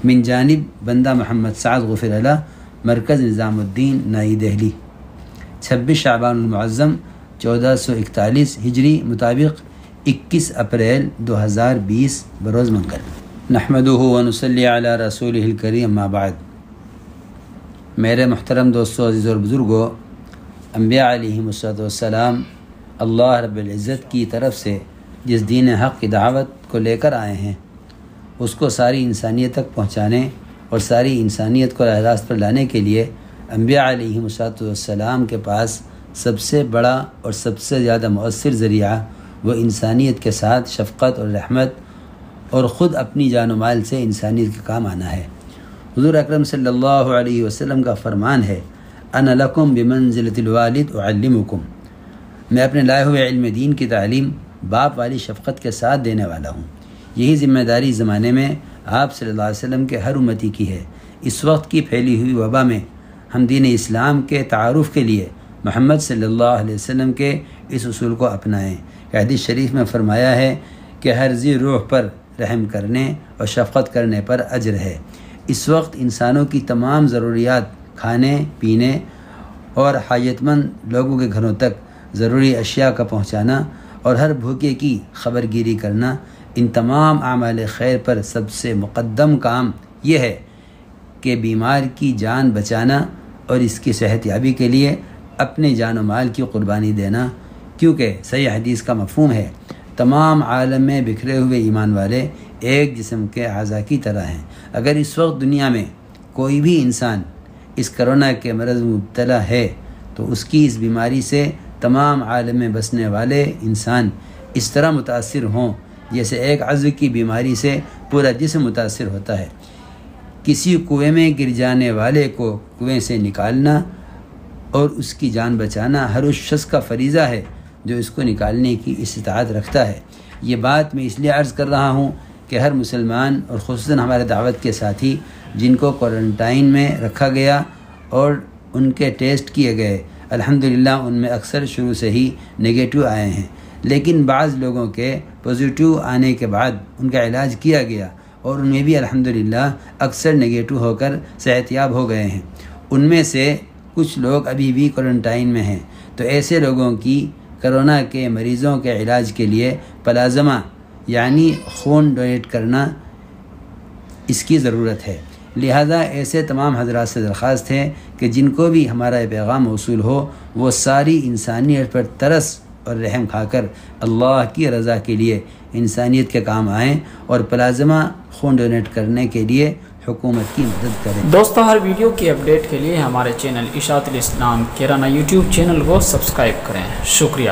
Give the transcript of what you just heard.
من جانب بندہ محمد سعد غفر اللہ، مرکز نظام الدین، نئی دہلی، 26 شعبان المعظم 1441 ہجری مطابق 21 اپریل 2020 بروز منگل۔ نحمدہ ونصلی علی رسولہ الکریم، اما بعد۔ میرے محترم دوستو، عزیز اور بزرگو، انبیاء علیہم السلام اللہ رب العزت کی طرف سے جس دین حق کی دعوت کو لے کر آئے ہیں، اس کو ساری انسانیت تک پہنچانے اور ساری انسانیت کو راہ راست پر لانے کے لیے انبیاء علیہم السلام کے پاس سب سے بڑا اور سب سے زیادہ مؤثر ذریعہ وہ انسانیت کے ساتھ شفقت اور رحمت اور خود اپنی جان و مال سے انسانیت کے کام آنا ہے۔ حضور اکرم صلی اللہ علیہ وسلم کا فرمان ہے، انا لکم بمنزلۃ الوالد اعلمکم، میں اپنے لائے ہوئے علم دین کی تعلیم باپ والی شفقت کے ساتھ دینے والا ہوں۔ یہی ذمہ داری زمانے میں آپ صلی اللہ علیہ وسلم کے ہر امتی کی ہے۔ اس وقت کی پھیلی ہوئی وبا میں ہم دین اسلام کے تعارف کے لیے محمد صلی اللہ علیہ وسلم کے اس اصول کو اپنائیں۔ حدیث شریف میں فرمایا ہے کہ ہر ذی روح پر رحم کرنے اور شفقت کرنے پر اجر ہے۔ اس وقت انسانوں کی تمام ضروریات، کھانے پینے اور حاجت مند لوگوں کے گھروں تک ضروری اشیاء کا پہنچانا اور ہر بھوکے کی خبر گیری کرنا، ان تمام اعمال خیر پر سب سے مقدم کام یہ ہے کہ بیمار کی جان بچانا اور اس کی صحت یابی کے لیے اپنے جان و مال کی قربانی دینا، کیونکہ صحیح حدیث کا مفہوم ہے تمام عالم میں بکھرے ہوئے ایمان والے ایک جسم کے اعضاء کی طرح ہیں۔ اگر اس وقت دنیا میں کوئی بھی انسان اس کرونا کے مرض میں مبتلا ہے تو اس کی اس بیماری سے تمام عالم میں بسنے والے انسان اس طرح متاثر ہوں جیسے ایک عضو کی بیماری سے پورا جسم متاثر ہوتا ہے۔ کسی کنویں میں گر جانے والے کو کنویں سے نکالنا اور اس کی جان بچانا ہر اس شخص کا فریضہ ہے جو اس کو نکالنے کی استطاعت رکھتا ہے۔ یہ بات میں اس لیے عرض کر رہا ہوں کہ ہر مسلمان اور خصوصاً ہمارے دعوت کے ساتھی جن کو کوارنٹائن میں رکھا گیا اور ان کے ٹیسٹ کیے گئے، الحمدللہ ان میں اکثر شروع سے ہی نگیٹو آئے ہیں، لیکن بعض لوگوں کے پازیٹیو آنے کے بعد ان کا علاج کیا گیا اور ان میں بھی الحمدللہ اکثر نگیٹو ہو کر صحت یاب ہو گئے ہیں۔ ان میں سے کچھ لوگ ابھی بھی کوارنٹائن میں ہیں، تو ایسے لوگوں کی کرونا کے مریضوں کے علاج کے لیے پلازمہ یعنی خون ڈونیٹ کرنا اس کی ضرورت ہے۔ لہذا ایسے تمام حضرات سے درخواست ہے کہ جن کو بھی ہمارا یہ پیغام موصول ہو وہ ساری انسانیت پر ترس اور رحم کھا کر اللہ کی رضا کے لیے انسانیت کے کام آئیں اور پلازمہ خون ڈونیٹ کرنے کے لیے حکومت کی مدد کریں۔ دوستو، ہر ویڈیو کی اپڈیٹ کے لیے ہمارے چینل اشاعت الاسلام کیرانہ یوٹیوب چینل کو سبسکرائب کریں۔ شکریہ۔